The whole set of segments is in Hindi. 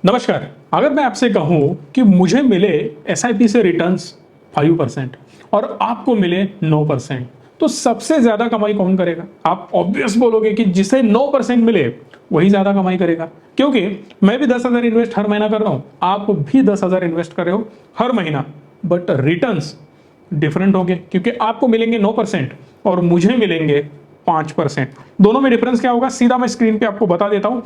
नमस्कार। अगर मैं आपसे कहूं कि मुझे मिले एसआईपी से रिटर्न्स 5% और आपको मिले 9%, तो सबसे ज्यादा कमाई कौन करेगा? आप ऑब्वियस बोलोगे कि जिसे 9% मिले वही ज्यादा कमाई करेगा, क्योंकि मैं भी 10,000 इन्वेस्ट हर महीना कर रहा हूं, आप भी 10,000 इन्वेस्ट कर रहे हो हर महीना, बट रिटर्न्स डिफरेंट होंगे क्योंकि आपको मिलेंगे 9% और मुझे मिलेंगे 5%। दोनों में डिफरेंस क्या होगा, सीधा मैं स्क्रीन पे आपको बता देता हूं।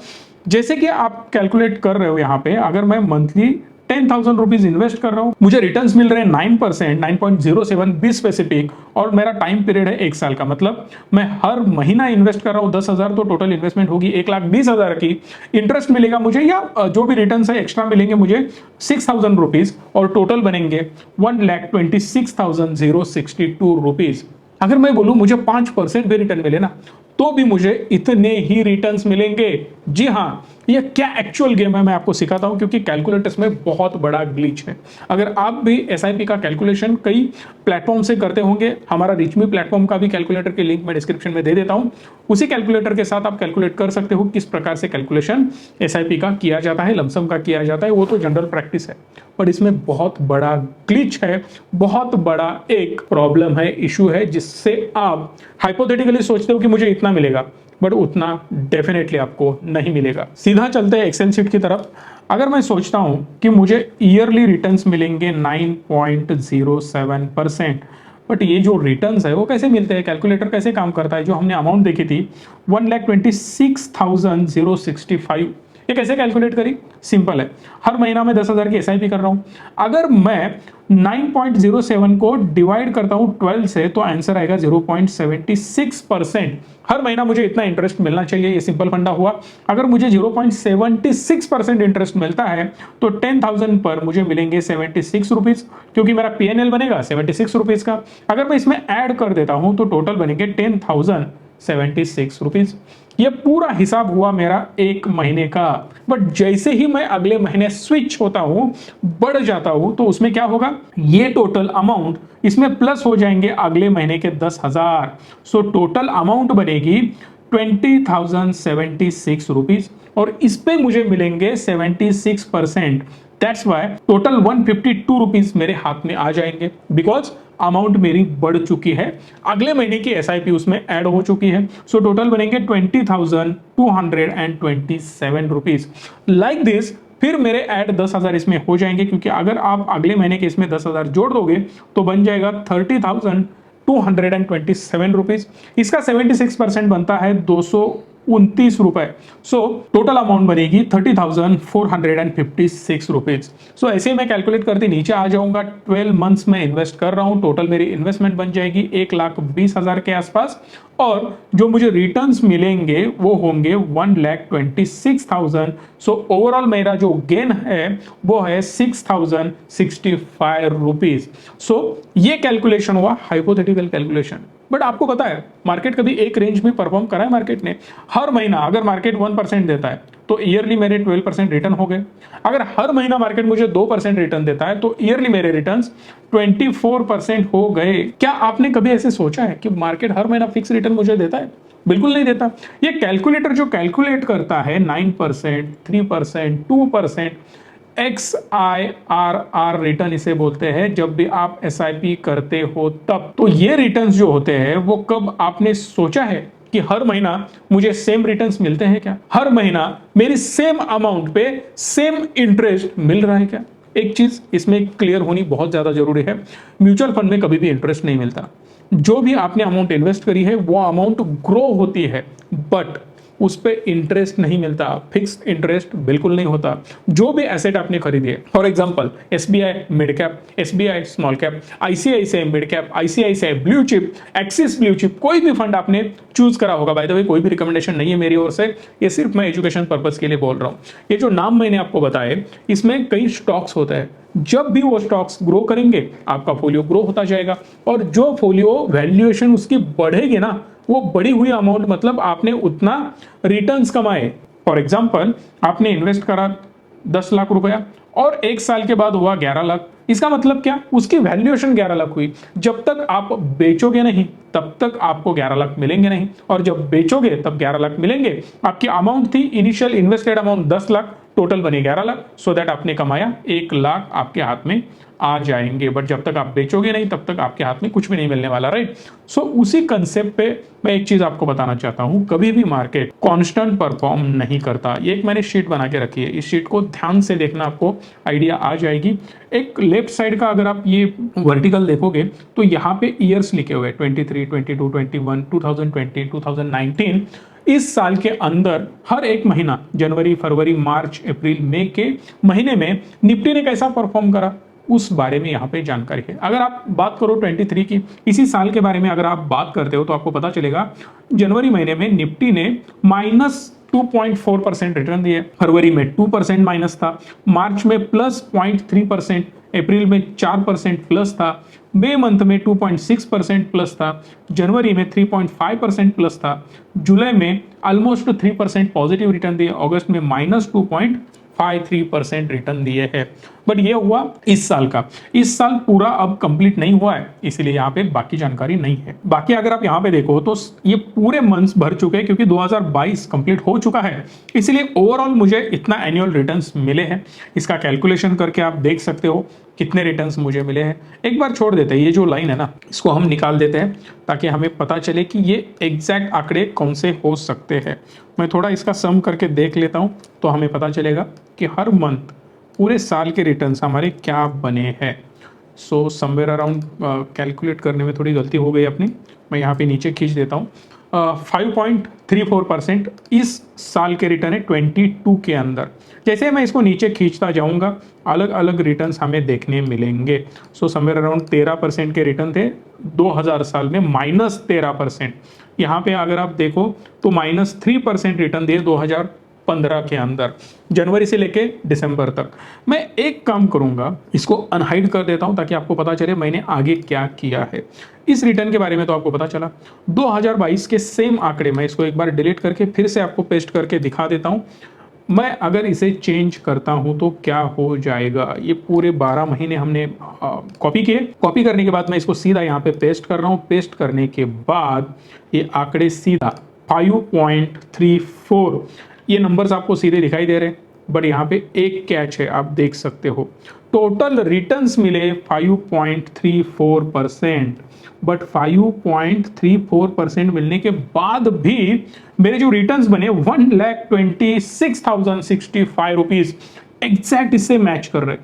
जैसे कि आप कैलकुलेट कर रहे हो यहां पे, अगर मैं मंथली 10,000 रुपीज इन्वेस्ट कर रहा हूं, मुझे रिटर्न्स मिल रहे हैं 9%, 9.07 बी स्पेसिफिक, और मेरा टाइम पीरियड है 1 साल का। मतलब मैं हर महीना इन्वेस्ट कर रहा हूं 10,000, तो टोटल इन्वेस्टमेंट होगी 1,20,000 की। इंटरेस्ट मिलेगा मुझे, या जो भी रिटर्न है एक्स्ट्रा मिलेंगे मुझे 6,000 रुपीज, और टोटल बनेंगे 1,26,062 रुपीज। अगर मैं बोलूं मुझे 5% भी रिटर्न मिले ना, तो भी मुझे इतने ही रिटर्न्स मिलेंगे। जी हां, ये क्या एक्चुअल गेम है मैं आपको सिखाता हूं, क्योंकि कैलकुलेटर्स में बहुत बड़ा ग्लिच है। अगर आप भी एसआईपी का कैलकुलेशन कई प्लेटफॉर्म से करते होंगे, हमारा रिचमी प्लेटफॉर्म का भी कैलकुलेटर की लिंक मैं डिस्क्रिप्शन में दे देता हूं। उसी कैलकुलेटर के साथ आप कैलकुलेट कर सकते हो किस प्रकार से कैलकुलेशन एसआईपी का किया जाता है, लमसम का किया जाता है, वो तो जनरल प्रैक्टिस है। पर इसमें बहुत बड़ा ग्लिच है, बहुत बड़ा एक प्रॉब्लम है, इशू है, जिससे आप हाइपोथेटिकली सोचते हो कि मुझे इतना मिलेगा, बट उतना डेफिनेटली आपको नहीं मिलेगा। सीधा चलते हैं एक्सेल शीट की तरफ। अगर मैं सोचता हूं कि मुझे ईयरली रिटर्न्स मिलेंगे 9.07%, बट ये जो रिटर्न्स है वो कैसे मिलते हैं, कैलकुलेटर कैसे काम करता है? जो हमने अमाउंट देखी थी 1,26,065, ये कैसे कैलकुलेट करी? सिंपल है, हर महीना में 10,000 की एसआईपी कर रहा हूं। अगर मैं 9.07 को डिवाइड करता हूं 12 से, तो आंसर आएगा 0.76%। हर महीना मुझे इतना इंटरेस्ट मिलना चाहिए, ये सिंपल फंडा हुआ। अगर मुझे 0.76% इंटरेस्ट मिलता है, तो 10,000 पर मुझे मिलेंगे 76 रुपीज, क्योंकि मेरा पीएनएल बनेगा 76 रुपीज का। अगर मैं इसमें ऐड कर देता हूं तो टोटल बनेंगे 10,076 रुपीज। ये पूरा हिसाब हुआ मेरा एक महीने का। बट जैसे ही मैं अगले महीने स्विच होता हूं, बढ़ जाता हूं, तो उसमें क्या होगा, ये टोटल अमाउंट इसमें प्लस हो जाएंगे अगले महीने के 10,000। सो टोटल अमाउंट बनेगी 20,076 रुपीज, और इस पे मुझे मिलेंगे 76%। दैट्स वाई टोटल 152 रुपीज मेरे हाथ में आ जाएंगे, बिकॉज अमाउंट मेरी बढ़ चुकी है, अगले महीने की एसआईपी उसमें ऐड हो चुकी है। सो टोटल बनेंगे 20,227 रुपीज। लाइक दिस, फिर मेरे ऐड 10,000 इसमें हो जाएंगे, क्योंकि अगर आप अगले महीने के इसमें 10,000 जोड़ दोगे तो बन जाएगा 30,227 रुपीज। इसका 76% बनता है 229 रुपए। सो टोटल अमाउंट बनेगी 30,456 रुपीज। सो ऐसे मैं कैलकुलेट करते नीचे आ जाऊंगा, 12 मंथ्स में इन्वेस्ट कर रहा हूं, टोटल मेरी इन्वेस्टमेंट बन जाएगी 1,20,000 के आसपास, और जो मुझे रिटर्न्स मिलेंगे वो होंगे 1,26,000। सो ओवरऑल मेरा जो गेन है वो है 6,065 रुपीज। सो ये कैलकुलेशन हुआ हाइपोथेटिकल कैलकुलेशन। बट आपको पता है मार्केट कभी एक रेंज में परफॉर्म करा है? मार्केट ने हर महीना, अगर मार्केट 1% देता है तो ईयरली मेरे 12% रिटर्न हो गए। अगर हर महीना मार्केट मुझे 2% रिटर्न देता है तो ईयरली मेरे रिटर्न्स 24% हो गए। क्या आपने कभी ऐसे सोचा है कि मार्केट हर महीना फिक्स रिटर्न मुझे देता है? बिल्कुल नहीं देता। ये कैलकुलेटर जो कैलकुलेट करता है 9%, 3%, 2%, XIRR रिटर्न इसे बोलते हैं, जब भी आप एसआईपी करते हो तब। तो ये रिटर्न्स जो होते हैं वो कब आपने सोचा है कि हर महीना मुझे सेम रिटर्न्स मिलते हैं क्या? हर महीना मेरी सेम अमाउंट पे सेम इंटरेस्ट मिल रहा है क्या? एक चीज इसमें क्लियर होनी बहुत ज्यादा जरूरी है, म्यूचुअल फंड में कभी भी इंटरेस्ट नहीं मिलता। जो भी आपने अमाउंट इन्वेस्ट करी है वो अमाउंट ग्रो होती है, बट उस पे इंटरेस्ट नहीं मिलता, फिक्स्ड इंटरेस्ट बिल्कुल नहीं होता। जो भी एसेट आपने खरीदी है, for example SBI mid cap, SBI small cap, ICICI mid cap, ICICI blue chip, axis blue chip, कोई भी फंड आपने चूज करा होगा। बाय द वे कोई भी रिकमेंडेशन नहीं है मेरी ओर से, ये सिर्फ मैं एजुकेशन पर्पज के लिए बोल रहा हूं। ये जो नाम मैंने आपको बताए इसमें कई स्टॉक्स होते हैं, जब भी वो स्टॉक्स ग्रो करेंगे आपका फोलियो ग्रो होता जाएगा, और जो फोलियो वैल्यूएशन उसकी बढ़ेगी ना, वो बढ़ी हुई अमाउंट मतलब आपने उतना रिटर्न्स कमाए। फॉर एग्जांपल आपने इन्वेस्ट करा 10 लाख रुपया और 1 साल के बाद हुआ 11 लाख, इसका मतलब क्या, उसकी वैल्यूएशन 11 लाख हुई। जब तक आप बेचोगे नहीं तब तक आपको 11 लाख मिलेंगे नहीं, और जब बेचोगे तब 11 लाख मिलेंगे। आपकी अमाउंट थी initial invested amount 10 lakh, total बने 11 लाख, सो दैट आपने कमाया 1 लाख आपके हाथ में आ जाएंगे। बट जब तक आप बेचोगे नहीं तब तक आपके हाथ में कुछ भी नहीं मिलने वाला, राइट। सो उसी कंसेप्ट पे मैं एक चीज आपको बताना चाहता हूं, कभी भी मार्केट कांस्टेंट परफॉर्म नहीं करता। ये एक मैंने शीट बना के रखी है, इस शीट को ध्यान से देखना, आपको आइडिया आ जाएगी। एक लेफ्ट साइड का अगर आप ये वर्टिकल देखोगे तो यहाँ पे ईयर्स लिखे हुए 23, 22, 21, 2020, 2019। इस साल के अंदर हर एक महीना, जनवरी, फरवरी, मार्च, अप्रैल, मई के महीने में निफ्टी ने कैसा परफॉर्म करा, उस बारे में यहाँ पे जानकारी है। अगर आप बात करो 23 की, इसी साल के बारे में अगर आप बात करते हो तो आपको पता चलेगा जनवरी महीने में निफ्टी ने -2.4% रिटर्न दिए, फरवरी में 2% माइनस था, मार्च में +0.3%, अप्रैल में 4% प्लस था, मई मंथ में 2.6% प्लस था, जनवरी में 3.5% प्लस था, जुलाई में ऑलमोस्ट 3% पॉजिटिव रिटर्न दिए, अगस्त में -2.53% रिटर्न दिए हैं। बट ये हुआ इस साल का, इस साल पूरा अब कंप्लीट नहीं हुआ है, इसलिए यहाँ पे बाकी जानकारी नहीं है। बाकी अगर आप यहाँ पे देखो तो ये पूरे मंथ्स भर चुके हैं, क्योंकि 2022 कंप्लीट हो चुका है, इसलिए ओवरऑल मुझे इतना एनुअल रिटर्न्स मिले हैं। इसका कैलकुलेशन करके आप देख सकते हो कितने रिटर्न्स मुझे मिले हैं। एक बार छोड़ देते हैं, ये जो लाइन है ना, इसको हम निकाल देते हैं ताकि हमें पता चले कि ये एग्जैक्ट आंकड़े कौन से हो सकते हैं। मैं थोड़ा इसका सम करके देख लेता हूँ तो हमें पता चलेगा कि हर मंथ पूरे साल के रिटर्न्स हमारे क्या बने हैं। सो समवेयर अराउंड कैलकुलेट करने में थोड़ी गलती हो गई अपनी, मैं यहाँ पे नीचे खींच देता हूँ। 5.34% इस साल के रिटर्न है 22 के अंदर। जैसे मैं इसको नीचे खींचता जाऊंगा अलग अलग रिटर्न्स हमें देखने मिलेंगे। सो समवेयर अराउंड 13% के रिटर्न थे 2000 साल में, -13%। यहाँ पे अगर आप देखो तो -3% रिटर्न दिए 2015 के अंदर, जनवरी से लेके दिसंबर तक। मैं एक काम करूंगा, इसको अनहाइड कर देता हूं ताकि आपको पता चले मैंने आगे क्या किया है। इस रिटर्न के बारे में तो आपको पता चला। 2022 के सेम आंकड़े मैं इसको एक बार डिलीट करके फिर से आपको पेस्ट करके दिखा देता हूं। मैं अगर इसे चेंज करता हूं तो क्या हो जाएगा, ये पूरे 12 महीने हमने कॉपी किए। कॉपी करने के बाद मैं इसको सीधा यहाँ पे पेस्ट कर रहा हूँ। पेस्ट करने के बाद ये आंकड़े सीधा 5.34, ये नंबर्स आपको सीधे दिखाई दे रहे हैं। बट यहाँ पे एक कैच है, आप देख सकते हो टोटल रिटर्न्स मिले 5.34%। बट 5.34% मिलने के बाद भी मेरे जो रिटर्न्स बने 1,26,065 रुपीज एग्जैक्ट इससे मैच कर रहे।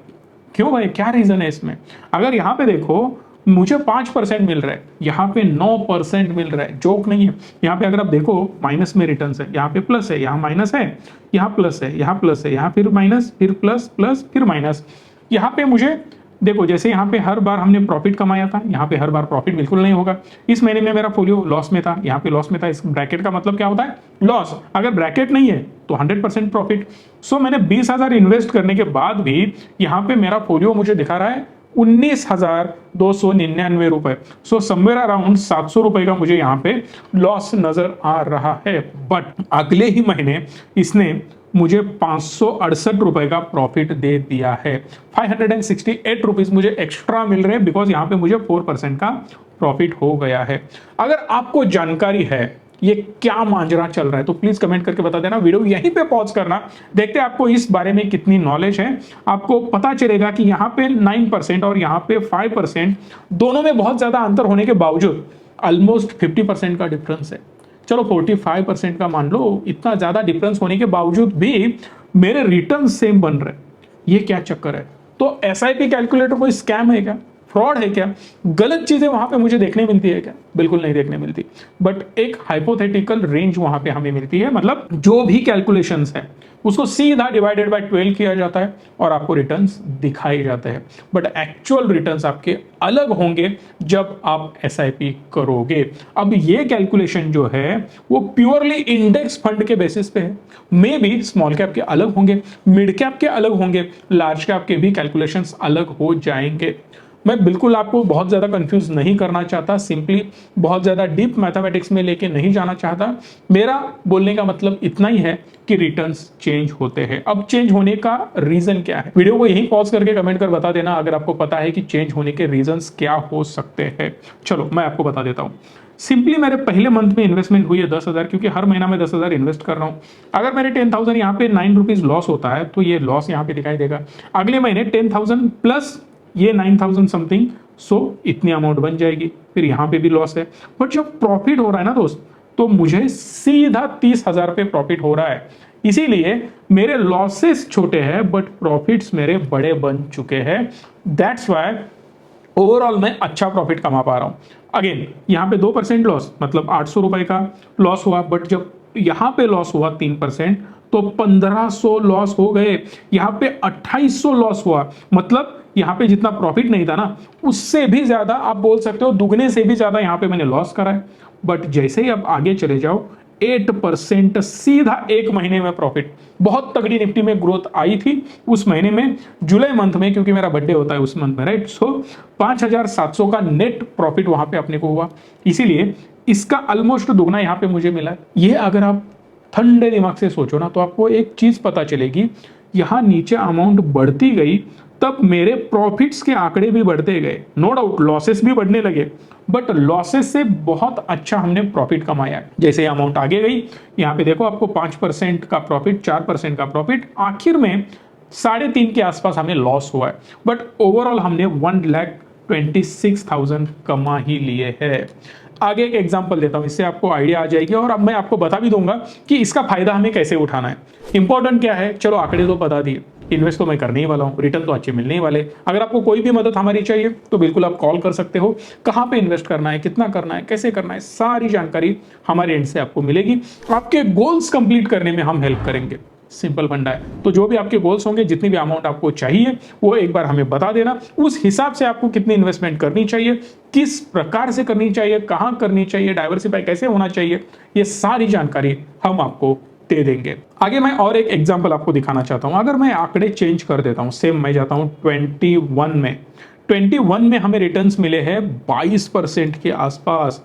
क्यों भाई, क्या रीजन है इसमें? अगर यहाँ पे देखो मुझे 5% मिल रहा है, यहाँ पे 9% मिल रहा है, जोक नहीं है। यहाँ पे अगर आप देखो माइनस में रिटर्न्स है, यहाँ पे प्लस है, यहाँ माइनस है, यहाँ प्लस है, यहाँ प्लस है, यहाँ फिर माइनस, फिर प्लस, प्लस फिर माइनस। यहाँ पे मुझे देखो जैसे यहाँ पे हर बार हमने प्रॉफिट कमाया था, यहाँ पे हर बार प्रॉफिट बिल्कुल नहीं होगा। इस महीने में मेरा फोलियो लॉस में था, यहाँ पे लॉस में था। इस ब्रैकेट का मतलब क्या होता है? लॉस। अगर ब्रैकेट नहीं है तो 100% प्रॉफिट। सो मैंने 20,000 इन्वेस्ट करने के बाद भी यहाँ पे मेरा फोलियो मुझे दिखा रहा है 19,299 रुपए। सो समवेयर अराउंड 700 रुपए का मुझे यहाँ पे लॉस नजर आ रहा है। बट अगले ही महीने इसने मुझे 568 रुपए का प्रॉफिट दे दिया है। 568 रुपीज मुझे एक्स्ट्रा मिल रहे हैं बिकॉज यहाँ पे मुझे 4% का प्रॉफिट हो गया है। अगर आपको जानकारी है ये क्या मांजरा चल रहा है तो प्लीज कमेंट करके बता देना। वीडियो यहीं पे पॉज करना, देखते हैं आपको इस बारे में कितनी नॉलेज है। आपको पता चलेगा कि यहाँ पे 9% और यहाँ पे 5%, दोनों में बहुत ज्यादा अंतर होने के बावजूद ऑलमोस्ट 50% का डिफरेंस है। चलो 45% का मान लो, इतना ज्यादा डिफरेंस होने के बावजूद भी मेरे रिटर्न सेम बन रहे, ये क्या चक्कर है? तो एसआईपी कैलकुलेटर कोई स्कैम है क्या, फ्रॉड है क्या, गलत चीजें वहां पे मुझे देखने मिलती है क्या? बिल्कुल नहीं देखने मिलती। बट एक हाइपोथेटिकल रेंज वहां पे हमें मिलती है, मतलब जो भी कैलकुलेशंस है उसको सीधा डिवाइडेड बाय 12 किया जाता है और आपको रिटर्न्स दिखाए जाते हैं। बट एक्चुअल रिटर्न्स आपके अलग होंगे जब आप एसआईपी करोगे। अब ये कैलकुलेशन जो है वो प्योरली इंडेक्स फंड के बेसिस पे है। मे बी स्मॉल कैप के अलग होंगे, मिड कैप के अलग होंगे, लार्ज कैप के भी कैलकुलेशंस अलग हो जाएंगे। मैं बिल्कुल आपको बहुत ज़्यादा कंफ्यूज नहीं करना चाहता, सिंपली बहुत ज़्यादा डीप मैथमेटिक्स में लेके नहीं जाना चाहता। मेरा बोलने का मतलब इतना ही है कि रिटर्न्स चेंज होते हैं। अब चेंज होने का रीजन क्या है, वीडियो को यहीं पॉज करके कमेंट कर बता देना अगर आपको पता है कि चेंज होने के रीजंस क्या हो सकते हैं। चलो मैं आपको बता देता हूँ। सिंपली मेरे पहले मंथ में इन्वेस्टमेंट हुई है 10,000, क्योंकि हर महीना मैं 10,000 इन्वेस्ट कर रहा हूँ। अगर मेरे 10,000 यहाँ पे 9 रुपीज लॉस होता है तो ये लॉस यहाँ पे दिखाई देगा। अगले महीने 10,000 प्लस ये 9,000 समथिंग, सो इतनी अमाउंट बन जाएगी। फिर यहाँ पे भी लॉस है, बट जब प्रॉफिट हो रहा है ना दोस्त, तो मुझे सीधा 30,000 पे प्रॉफिट हो रहा है। इसीलिए मेरे लॉसेस छोटे हैं बट प्रॉफिट्स मेरे बड़े बन चुके हैं। दैट्स वाई ओवरऑल मैं अच्छा प्रॉफिट कमा पा रहा हूं। अगेन यहाँ पे 2% लॉस, मतलब 800 रुपए का लॉस हुआ, बट जब यहाँ पे लॉस हुआ 3% तो 1500 लॉस हो गए। यहाँ पे 2800 लॉस हुआ, मतलब यहाँ पे जितना प्रॉफिट नहीं था ना, उससे भी ज्यादा आप बोल सकते हो, दुगने से भी ज्यादा यहाँ पे मैंने लॉस करा है। बट जैसे ही अब आगे चले जाओ, 8% सीधा एक महीने में प्रॉफिट। बहुत तगड़ी निफ्टी में ग्रोथ आई थी उस महीने में, जुलाई मंथ में, क्योंकि मेरा बर्थडे होता है उस मंथ में, राइट। सो 5,700 का नेट प्रॉफिट वहां पे अपने को हुआ। इसीलिए इसका ऑलमोस्ट दुगना यहाँ पे मुझे मिला। ये अगर आप ठंडे दिमाग से सोचो ना, तो आपको एक चीज पता चलेगी, यहां नीचे अमाउंट बढ़ती गई तब मेरे प्रॉफिट्स के आंकड़े भी बढ़ते गए। नो डाउट लॉसेस भी बढ़ने लगे, बट लॉसेस से बहुत अच्छा हमने प्रॉफिट कमाया। जैसे अमाउंट आगे गई, यहाँ पे देखो आपको 5% का प्रॉफिट, 4% का प्रॉफिट, आखिर में 3.5 के आसपास हमें लॉस हुआ है। बट ओवरऑल हमने 1,26,000 कमा ही लिए है। आगे एक एग्जांपल देता हूं, इससे आपको आइडिया आ जाएगी और अब मैं आपको बता भी दूंगा कि इसका फायदा हमें कैसे उठाना है। इंपॉर्टेंट क्या है, चलो आंकड़े तो बता दिए, इन्वेस्ट तो मैं करने ही वाला हूं, रिटर्न तो अच्छे मिलने ही वाले। अगर आपको कोई भी मदद हमारी चाहिए तो बिल्कुल आप कॉल कर सकते हो। कहां पे इन्वेस्ट करना है, कितना करना है, कैसे करना है, सारी जानकारी हमारे एंड से आपको मिलेगी। आपके गोल्स कंप्लीट करने में हम हेल्प करेंगे। सिंपल फंडा है। तो जो भी आपके गोल्स होंगे, जितनी भी अमाउंट आपको चाहिए, वो एक बार हमें बता देना। उस हिसाब से आपको कितनी इन्वेस्टमेंट करनी चाहिए, किस प्रकार से करनी चाहिए, कहां करनी चाहिए, डाइवर्सिफाई कैसे होना चाहिए, ये सारी जानकारी हम आपको दे देंगे। आगे मैं और एक एग्जांपल आपको दिखाना चाहता हूं। अगर मैं आंकड़े चेंज कर देता हूं, सेम मैं जाता हूं 21 में। 21 में हमें रिटर्न्स मिले हैं 22% के आसपास।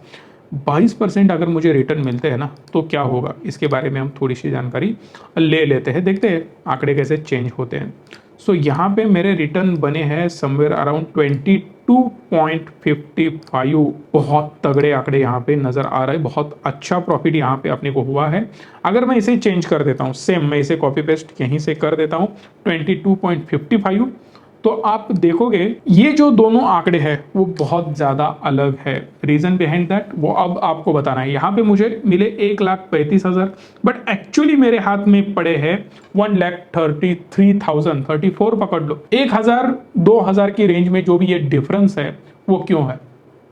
22% अगर मुझे रिटर्न मिलते हैं ना, तो क्या होगा, इसके बारे में हम थोड़ी सी जानकारी ले लेते हैं, देखते हैं आंकड़े कैसे चेंज होते हैं। सो यहाँ पे मेरे रिटर्न बने हैं समवेयर अराउंड 22.55। बहुत तगड़े आंकड़े यहाँ पे नजर आ रहे हैं, बहुत अच्छा प्रॉफिट यहाँ पे अपने को हुआ है। अगर मैं इसे चेंज कर देता हूँ, सेम मैं इसे कॉपी पेस्ट यहीं से कर देता हूँ 22.55, तो आप देखोगे ये जो दोनों आंकड़े हैं वो बहुत ज्यादा अलग है। रीजन बिहाइंड दैट वो अब आपको बताना है। यहाँ पे मुझे मिले 1,35,000, बट एक्चुअली मेरे हाथ में पड़े हैं 1,33,000, 34 पकड़ लो। 1,000 2,000 की रेंज में जो भी ये डिफरेंस है वो क्यों है,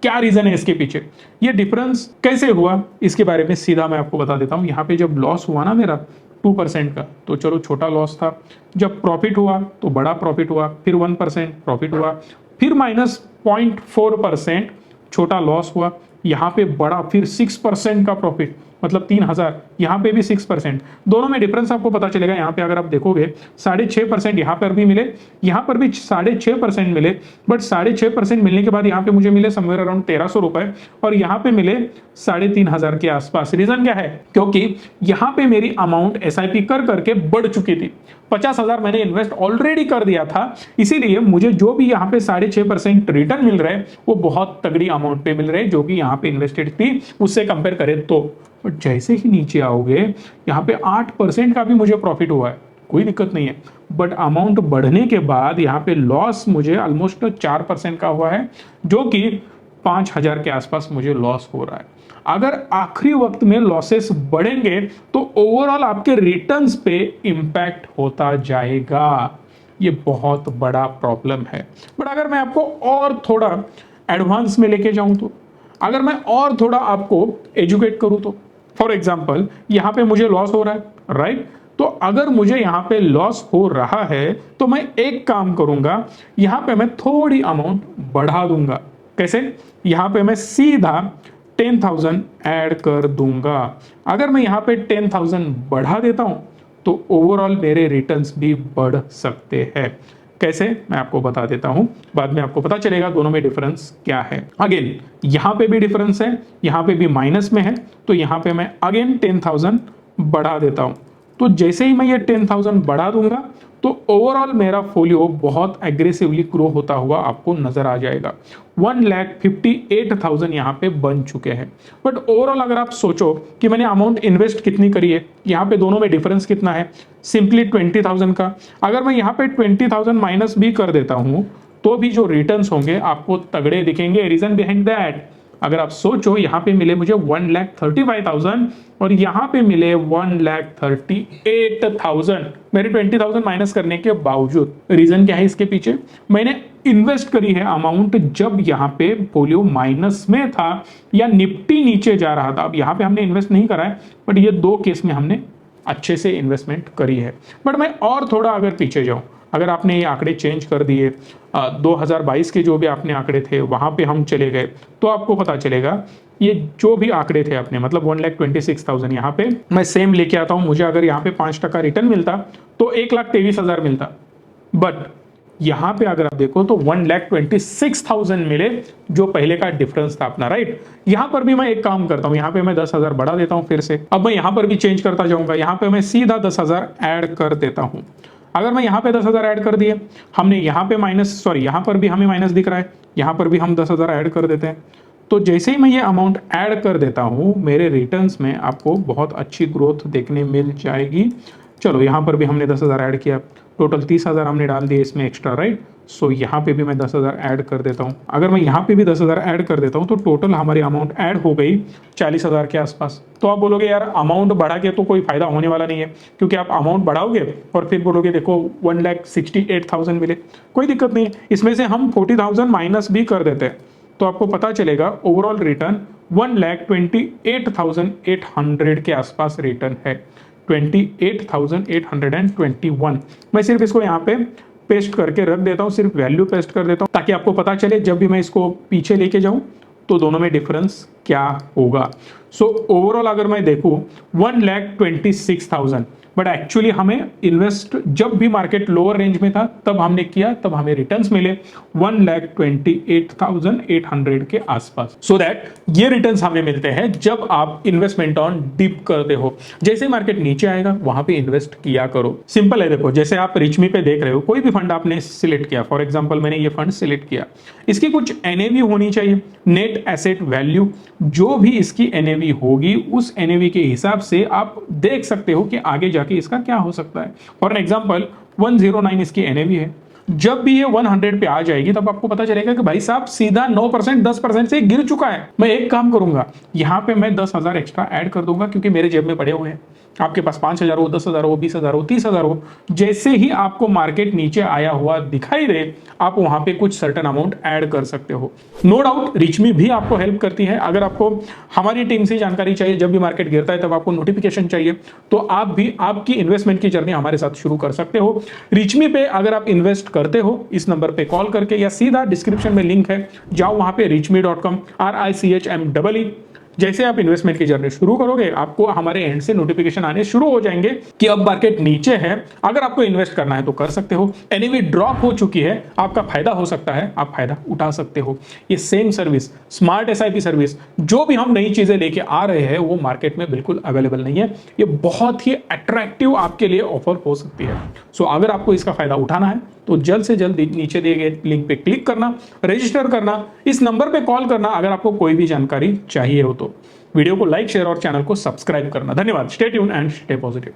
क्या रीजन है इसके पीछे, ये डिफरेंस कैसे हुआ, इसके बारे में सीधा मैं आपको बता देता हूं। यहाँ पे जब लॉस हुआ ना मेरा 2% का, तो चलो छोटा लॉस था। जब प्रॉफिट हुआ तो बड़ा प्रॉफिट हुआ, फिर 1% प्रॉफिट हुआ, फिर -0.4% छोटा लॉस हुआ, यहाँ पे बड़ा फिर 6% का प्रॉफिट, मतलब 3,000। यहाँ पे भी 6%, दोनों में डिफरेंस आपको पता चलेगा। यहाँ पे अगर आप देखोगे 6.5% यहाँ पर भी मिले, यहाँ पर भी 6.5% मिले, बट 6.5% मिलने के बाद यहाँ पे मुझे मिले समवेयर अराउंड 1,300 रुपए, और यहाँ पे मिले 3,500 के आसपास। रीजन क्या है, क्योंकि यहाँ पे मेरी अमाउंट एसआईपी कर करके बढ़ चुकी थी। 50,000 मैंने इन्वेस्ट ऑलरेडी कर दिया था, इसीलिए मुझे जो भी यहाँ पे 6.5% रिटर्न मिल रहे हैं वो बहुत तगड़ी अमाउंट पे मिल रहे हैं, जो कि यहाँ पे इन्वेस्टेड थी उससे कंपेयर करें तो। बट जैसे ही नीचे आओगे, यहाँ पे 8% का भी मुझे प्रॉफिट हुआ है, कोई दिक्कत नहीं है, बट अमाउंट बढ़ने के बाद यहाँ पे लॉस मुझे ऑलमोस्ट 4% का हुआ है, जो कि 5,000 के आसपास मुझे लॉस हो रहा है। अगर आखिरी वक्त में लॉसेस बढ़ेंगे तो ओवरऑल आपके रिटर्न्स पे इंपैक्ट होता जाएगा। ये बहुत बड़ा प्रॉब्लम है। बट अगर मैं आपको और थोड़ा एडवांस में लेके जाऊं, तो अगर मैं और थोड़ा आपको एजुकेट करूं, तो फॉर एग्जाम्पल यहाँ पे मुझे लॉस हो रहा है, राइट। तो अगर मुझे यहाँ पे लॉस हो रहा है तो मैं एक काम करूंगा, यहाँ पे मैं थोड़ी अमाउंट बढ़ा दूंगा। कैसे, यहाँ पे मैं सीधा 10,000 ऐड कर दूंगा। अगर मैं यहाँ पे 10,000 बढ़ा देता हूं तो ओवरऑल मेरे रिटर्न्स भी बढ़ सकते हैं। कैसे मैं आपको बता देता हूं, बाद में आपको पता चलेगा दोनों में डिफरेंस क्या है। अगेन यहां पे भी डिफरेंस है, यहां पे भी माइनस में है, तो यहां पे मैं अगेन 10,000 बढ़ा देता हूं। तो जैसे ही मैं ये 10,000 बढ़ा दूंगा तो ओवरऑल मेरा फोलियो बहुत एग्रेसिवली ग्रो होता हुआ आपको नजर आ जाएगा। 1,58,000 यहाँ पे बन चुके हैं। बट ओवरऑल अगर आप सोचो कि मैंने अमाउंट इन्वेस्ट कितनी करी है, यहाँ पे दोनों में डिफरेंस कितना है, सिंपली 20,000 का। अगर मैं यहाँ पे 20,000 माइनस भी कर देता हूँ तो भी जो रिटर्न्स होंगे आपको तगड़े दिखेंगे। रीजन बिहाइंड दैट, अगर आप सोचो यहाँ पे मिले मुझे 1,35,000 और यहाँ पे मिले 1,38,000 मेरे 20,000 माइनस करने के बावजूद। रीजन क्या है इसके पीछे, मैंने इन्वेस्ट करी है अमाउंट जब यहाँ पे पोलियो माइनस में था या निफ्टी नीचे जा रहा था। अब यहाँ पे हमने इन्वेस्ट नहीं करा है, बट ये दो केस में हमने अच्छे से इन्वेस्टमेंट करी है। बट मैं और थोड़ा अगर पीछे जाऊं, अगर आपने ये आंकड़े चेंज कर दिए, 2022 के जो भी आपने आंकड़े थे वहां पे हम चले गए, तो आपको पता चलेगा ये जो भी आंकड़े थे अपने, मतलब 1,26,000 यहाँ पे मैं सेम लेके आता हूं। मुझे अगर यहाँ पे 5% रिटर्न मिलता तो 1,23,000 मिलता। बट यहाँ पे अगर आप देखो तो 1,26,000 मिले, जो पहले का डिफरेंस था अपना, राइट। यहाँ पर भी मैं एक काम करता हूँ, यहाँ पे मैं 10,000 बढ़ा देता हूँ फिर से। अब मैं यहाँ पर भी चेंज करता जाऊंगा, यहाँ पे मैं सीधा 10,000 ऐड कर देता हूँ। अगर मैं यहाँ पे 10,000 ऐड कर दिए, हमने यहाँ पे यहाँ पर भी हमें माइनस दिख रहा है, यहाँ पर भी हम 10,000 ऐड कर देते हैं। तो जैसे ही मैं ये अमाउंट ऐड कर देता हूँ, मेरे रिटर्न्स में आपको बहुत अच्छी ग्रोथ देखने मिल जाएगी। चलो यहाँ पर भी हमने 10,000 ऐड किया, टोटल 30,000 हमने डाल दिए इसमें एक्स्ट्रा, राइट। सो यहाँ पे भी मैं 10,000 ऐड कर देता हूँ। अगर मैं यहाँ पे भी 10,000 ऐड कर देता हूँ तो टोटल हमारी अमाउंट ऐड हो गई 40,000 के आसपास। तो आप बोलोगे यार अमाउंट बढ़ा के तो कोई फायदा होने वाला नहीं है, क्योंकि आप अमाउंट बढ़ाओगे और फिर बोलोगे देखो 1,68,000 मिले। कोई दिक्कत नहीं है, इसमें से हम 40,000 माइनस भी कर देते हैं तो आपको पता चलेगा ओवरऑल रिटर्न 1,28,800 के आसपास रिटर्न है, 28,821। मैं सिर्फ इसको यहाँ पे पेस्ट करके रख देता हूँ, सिर्फ वैल्यू पेस्ट कर देता हूँ ताकि आपको पता चले जब भी मैं इसको पीछे लेके जाऊं तो दोनों में डिफरेंस क्या होगा। सो ओवरऑल अगर मैं देखूं 1,26,000, बट एक्चुअली हमें इन्वेस्ट जब भी मार्केट लोअर रेंज में था तब हमने किया, तब हमें रिटर्न्स मिले 1,28,800 के आसपास। सो दैट ये रिटर्न्स हमें मिलते हैं जब आप इन्वेस्टमेंट ऑन डिप करते हो। जैसे मार्केट नीचे आएगा वहां पे इन्वेस्ट किया करो। सिंपल है, देखो जैसे आप रिचमी पे देख रहे हो, कोई भी फंड आपने सिलेक्ट किया, फॉर एग्जांपल मैंने ये फंड सिलेक्ट किया, इसकी कुछ एनएवी होनी चाहिए, नेट एसेट वैल्यू। जो भी इसकी एनएवी होगी उस एनएवी के हिसाब से आप देख सकते हो कि आगे जाके इसका क्या हो सकता है। फॉर एग्जांपल 109 इसकी एनएवी है, जब भी ये 100 पे आ जाएगी तब आपको पता चलेगा कि भाई साहब सीधा 9% 10% से गिर चुका है। मैं एक काम करूंगा, यहां पे मैं 10,000 एक्स्ट्रा ऐड कर दूंगा क्योंकि मेरे जेब में पड़े हुए हैं। आपके पास 5,000 हो, 10,000 हो, 20,000 हो, 30,000 हो, जैसे ही आपको मार्केट नीचे आया हुआ दिखाई दे आप वहां पे कुछ सर्टेन अमाउंट ऐड कर सकते हो। नो डाउट रिचमी भी आपको हेल्प करती है। अगर आपको हमारी टीम से जानकारी चाहिए, जब भी मार्केट गिरता है तब आपको नोटिफिकेशन चाहिए, तो आप भी आपकी इन्वेस्टमेंट की जर्नी हमारे साथ शुरू कर सकते हो। रिचमी पे अगर आप इन्वेस्ट करते हो, इस नंबर पे कॉल करके या सीधा डिस्क्रिप्शन में लिंक है, जाओ वहां पे richme.com RICHMEE। जैसे आप इन्वेस्टमेंट की जर्नी शुरू करोगे आपको हमारे एंड से नोटिफिकेशन आने शुरू हो जाएंगे कि अब मार्केट नीचे है, अगर आपको इन्वेस्ट करना है तो कर सकते हो। एनीवे ड्रॉप हो चुकी है, आपका फायदा हो सकता है, आप फायदा उठा सकते हो। ये same service, smart SIP service, जो भी हम नई चीजें लेके आ रहे हैं वो मार्केट में बिल्कुल अवेलेबल नहीं है। ये बहुत ही अट्रैक्टिव आपके लिए ऑफर हो सकती है। सो अगर आपको इसका फायदा उठाना है तो जल्द से जल्द नीचे दिए गए लिंक पे क्लिक करना, रजिस्टर करना, इस नंबर पे कॉल करना अगर आपको कोई भी जानकारी चाहिए हो तो। वीडियो को लाइक, शेयर और चैनल को सब्सक्राइब करना। धन्यवाद। Stay tune and stay positive.